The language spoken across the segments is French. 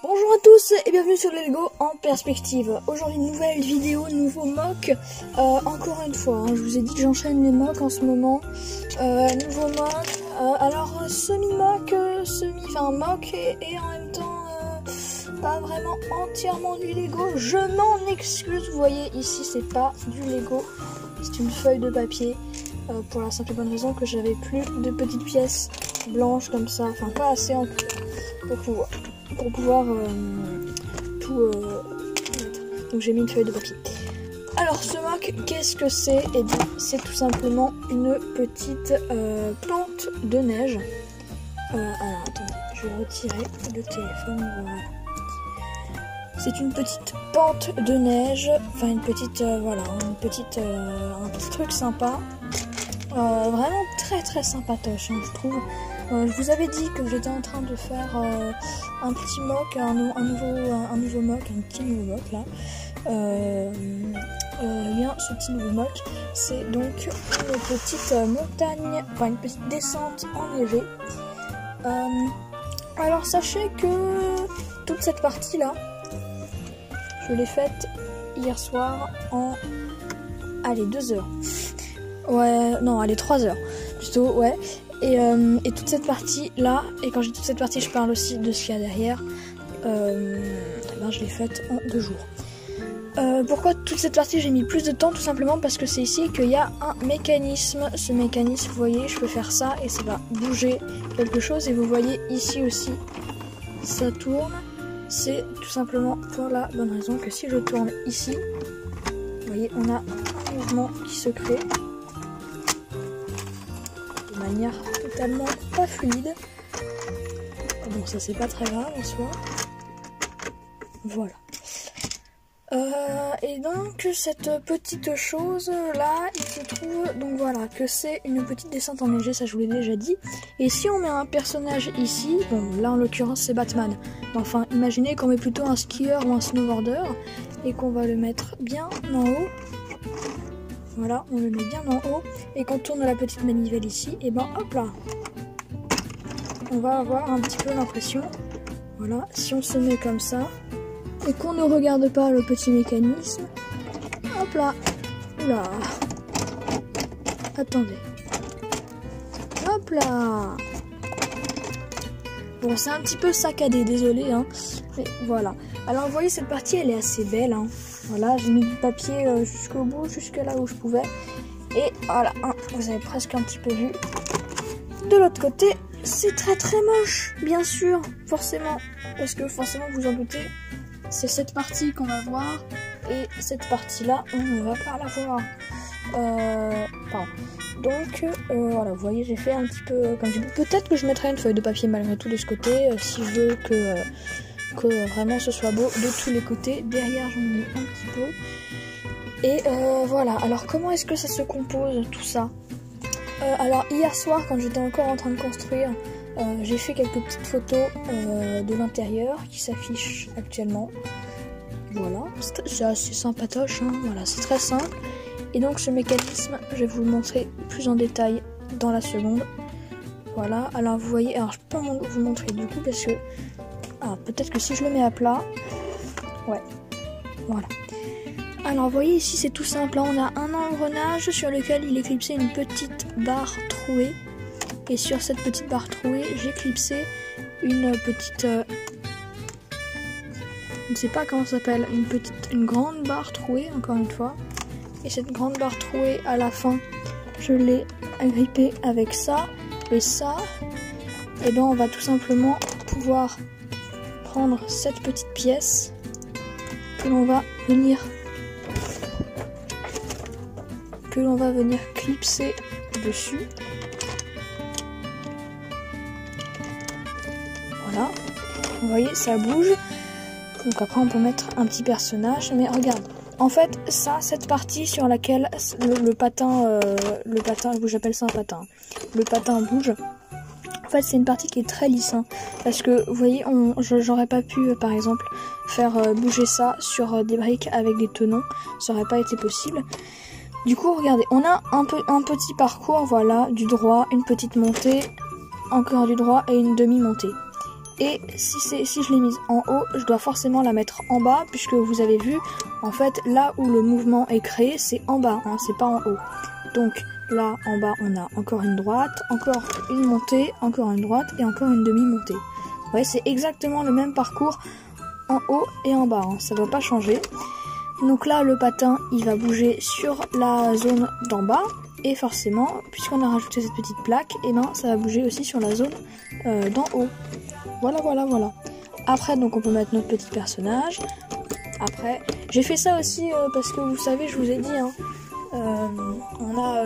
Bonjour à tous et bienvenue sur les Lego en perspective. Aujourd'hui nouvelle vidéo, nouveau mock. Encore une fois, je vous ai dit que j'enchaîne les mocks en ce moment. Nouveau mock, alors semi-mock, mock et en même temps pas vraiment entièrement du Lego. Je m'en excuse, vous voyez ici c'est pas du Lego, c'est une feuille de papier. Pour la simple et bonne raison que j'avais plus de petites pièces blanches comme ça, enfin pas assez en tout pour pouvoir tout mettre. Donc j'ai mis une feuille de papier. Alors ce mock, qu'est-ce que c'est? Et bien c'est tout simplement une petite plante de neige. Alors attendez, je vais retirer le téléphone, voilà. C'est une petite pente de neige, enfin une petite, un petit truc sympa. Vraiment très sympatoche, je trouve. Je vous avais dit que j'étais en train de faire un petit mock, un nouveau mock, un petit nouveau mock là. Bien, ce petit nouveau mock, c'est donc une petite montagne, enfin une petite descente enneigée. Alors sachez que toute cette partie là, je l'ai faite hier soir en 2 heures. Ouais, non, allez, 3 heures plutôt, ouais. Et toute cette partie là, et quand j'ai toute cette partie, je parle aussi de ce qu'il y a derrière. Je l'ai faite en 2 jours. Pourquoi toute cette partie j'ai mis plus de temps? Tout simplement parce que c'est ici qu'il y a un mécanisme. Ce mécanisme, vous voyez, je peux faire ça et ça va bouger quelque chose. Et vous voyez ici aussi, ça tourne. C'est tout simplement pour la bonne raison que si je tourne ici, vous voyez, on a un mouvement qui se crée de manière totalement pas fluide. Bon, ça c'est pas très grave en soi. Voilà. Et donc cette petite chose là, il se trouve donc voilà que c'est une petite descente enneigée, ça je vous l'ai déjà dit. Et si on met un personnage ici, bon là en l'occurrence c'est Batman, mais enfin imaginez qu'on met plutôt un skieur ou un snowboarder et qu'on va le mettre bien en haut. Voilà, on le met bien en haut et qu'on tourne la petite manivelle ici, et ben hop là, on va avoir un petit peu l'impression, voilà, si on se met comme ça et qu'on ne regarde pas le petit mécanisme, hop là, oula, attendez, hop là, bon c'est un petit peu saccadé, désolé, hein, mais voilà. Alors vous voyez cette partie elle est assez belle, hein. Voilà, j'ai mis du papier jusqu'au bout, jusque là où je pouvais, et voilà, hein, vous avez presque un petit peu vu. De l'autre côté, c'est très moche, bien sûr, forcément, parce que forcément vous en doutez, c'est cette partie qu'on va voir, et cette partie-là, on ne va pas la voir. Donc, voilà, vous voyez, j'ai fait un petit peu comme j'ai dit. Peut-être que je mettrai une feuille de papier malgré tout de ce côté, si je veux que vraiment ce soit beau de tous les côtés. Derrière, j'en ai mis un petit peu. Et voilà, alors comment est-ce que ça se compose, tout ça? Alors, hier soir, quand j'étais encore en train de construire, j'ai fait quelques petites photos de l'intérieur qui s'affichent actuellement. Voilà, c'est assez sympatoche, hein. Voilà, c'est très simple. Et donc ce mécanisme, je vais vous le montrer plus en détail dans la seconde. Voilà, alors vous voyez, alors je peux vous montrer du coup parce que peut-être que si je le mets à plat, ouais, voilà. Alors vous voyez ici c'est tout simple, hein. On a un engrenage sur lequel il est clipsé une petite barre trouée. Et sur cette petite barre trouée, j'ai clipsé une petite... je ne sais pas comment ça s'appelle, une grande barre trouée, encore une fois. Et cette grande barre trouée, à la fin, je l'ai agrippée avec ça et ça. Et ben on va tout simplement pouvoir prendre cette petite pièce que l'on va venir clipser dessus. Voilà, vous voyez, ça bouge. Donc après on peut mettre un petit personnage, mais regarde, en fait ça, cette partie sur laquelle le patin, j'appelle ça un patin, le patin bouge, en fait c'est une partie qui est très lisse, hein, parce que vous voyez, j'aurais pas pu par exemple faire bouger ça sur des briques avec des tenons, ça aurait pas été possible. Du coup regardez, on a un petit parcours, voilà, du droit, une petite montée, encore du droit et une demi-montée. Et si je l'ai mise en haut, je dois forcément la mettre en bas, puisque vous avez vu, en fait, là où le mouvement est créé, c'est en bas, hein, c'est pas en haut. Donc là, en bas, on a encore une droite, encore une montée, encore une droite et encore une demi-montée. Vous voyez, c'est exactement le même parcours en haut et en bas, hein, ça va pas changer. Donc là, le patin, il va bouger sur la zone d'en bas. Et forcément, puisqu'on a rajouté cette petite plaque, et ben ça va bouger aussi sur la zone d'en haut. Voilà. Après, donc on peut mettre notre petit personnage. Après, j'ai fait ça aussi parce que vous savez, je vous ai dit, hein, on a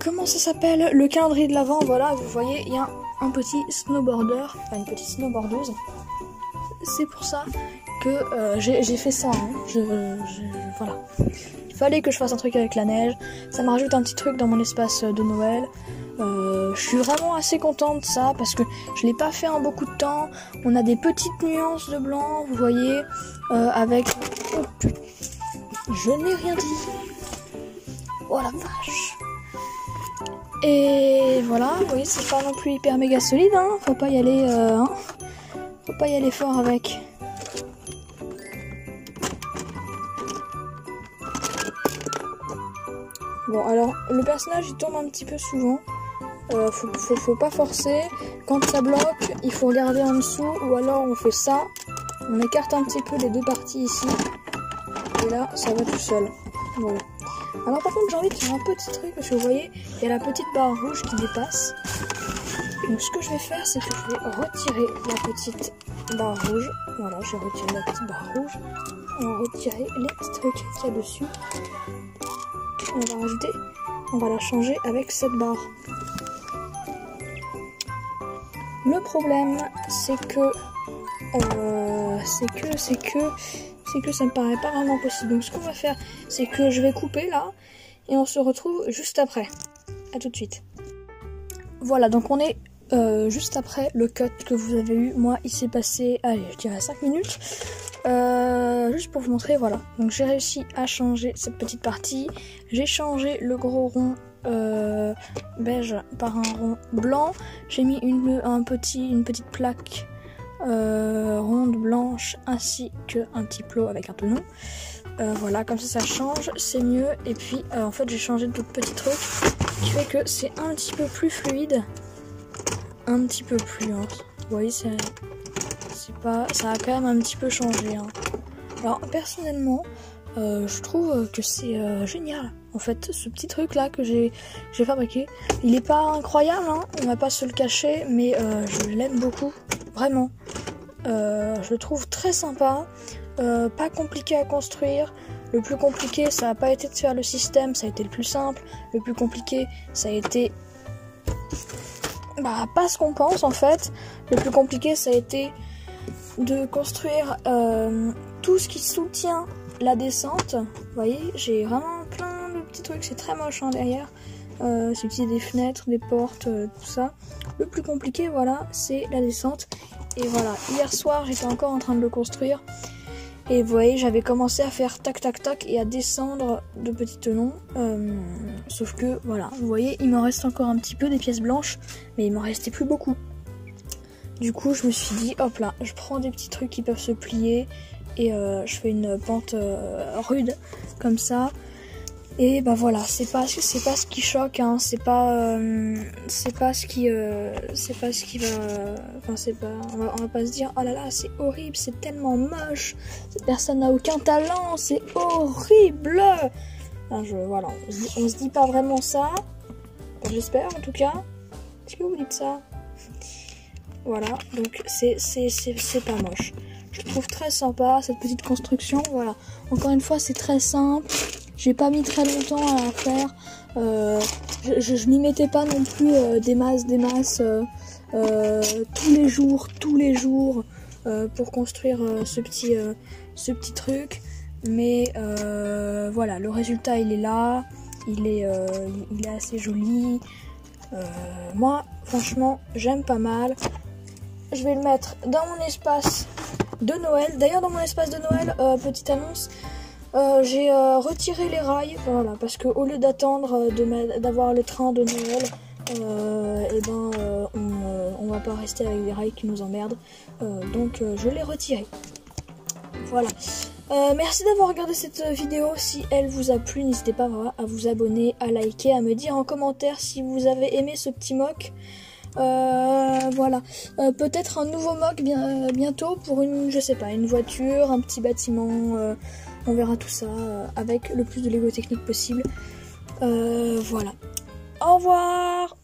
comment ça s'appelle, le calendrier de l'Avent. Voilà, vous voyez, il y a un petit snowboarder, enfin une petite snowboardeuse. C'est pour ça que j'ai fait ça, hein. Voilà. Il fallait que je fasse un truc avec la neige. Ça me rajoute un petit truc dans mon espace de Noël. Je suis vraiment assez contente de ça parce que je l'ai pas fait en beaucoup de temps. On a des petites nuances de blanc, vous voyez, avec... Oh, je n'ai rien dit. Oh la vache. Et voilà, vous voyez, c'est pas non plus hyper méga solide, hein. Faut pas y aller, hein. Faut pas y aller fort avec. Bon, alors, le personnage, il tombe un petit peu souvent. Faut pas forcer. Quand ça bloque, il faut regarder en dessous. Ou alors, on fait ça. On écarte un petit peu les deux parties ici. Et là, ça va tout seul. Voilà. Alors, par contre, j'ai envie de faire un petit truc. Parce que vous voyez, il y a la petite barre rouge qui dépasse. Donc, ce que je vais faire, c'est que je vais retirer la petite barre rouge. Voilà, j'ai retiré la petite barre rouge. On va retirer les petits trucs qu'il y a dessus. On va rajouter, on va la changer avec cette barre. Le problème, c'est que ça me paraît pas vraiment possible. Donc ce qu'on va faire, c'est que je vais couper là et on se retrouve juste après. À tout de suite. Voilà, donc on est juste après le cut que vous avez eu. Moi, il s'est passé, allez, je dirais 5 minutes. Juste pour vous montrer, voilà. Donc j'ai réussi à changer cette petite partie. J'ai changé le gros rond beige par un rond blanc. J'ai mis une petite plaque ronde blanche ainsi qu'un petit plot avec un tonneau. Voilà, comme ça change, c'est mieux. Et puis en fait j'ai changé d'autres petits trucs qui fait que c'est un petit peu plus fluide. Un petit peu plus, hein. Vous voyez, ça a quand même un petit peu changé, hein. Alors personnellement, je trouve que c'est génial. En fait, ce petit truc là que j'ai fabriqué, il est pas incroyable, hein, on va pas se le cacher, mais je l'aime beaucoup, vraiment. Je le trouve très sympa, pas compliqué à construire. Le plus compliqué, ça n'a pas été de faire le système, ça a été le plus simple. Le plus compliqué, ça a été pas ce qu'on pense en fait. Le plus compliqué, ça a été de construire tout ce qui soutient la descente. Vous voyez, j'ai vraiment plein de petits trucs, c'est très moche, hein, derrière. C'est utiliser des fenêtres, des portes, tout ça. Le plus compliqué, voilà, c'est la descente. Et voilà, hier soir, j'étais encore en train de le construire. Et vous voyez, j'avais commencé à faire tac tac tac et à descendre de petits tenons. Sauf que, voilà, vous voyez, il me reste encore un petit peu des pièces blanches, mais il m'en restait plus beaucoup. Du coup, je me suis dit, hop là, je prends des petits trucs qui peuvent se plier et je fais une pente rude comme ça. Et bah voilà, c'est pas ce qui choque, hein, c'est pas ce qui va, enfin on va pas se dire oh là là c'est horrible, c'est tellement moche, cette personne n'a aucun talent, c'est horrible. Enfin, voilà, on se dit pas vraiment ça, j'espère en tout cas. Est-ce que vous dites ça? Voilà, donc c'est pas moche. Je trouve très sympa cette petite construction. Voilà, encore une fois c'est très simple. J'ai pas mis très longtemps à la faire. Je n'y mettais pas non plus des masses tous les jours pour construire ce petit truc. Mais voilà, le résultat il est là, il est assez joli. Moi, franchement, j'aime pas mal. Je vais le mettre dans mon espace de Noël. D'ailleurs, dans mon espace de Noël, petite annonce. J'ai retiré les rails, voilà, parce que au lieu d'attendre d'avoir le train de Noël on va pas rester avec des rails qui nous emmerdent. Donc je l'ai retiré. Voilà. Merci d'avoir regardé cette vidéo. Si elle vous a plu, n'hésitez pas à vous abonner, à liker, à me dire en commentaire si vous avez aimé ce petit mock. Voilà. Peut-être un nouveau mock bientôt pour je sais pas, une voiture, un petit bâtiment. On verra tout ça avec le plus de Lego technique possible. Voilà. Au revoir!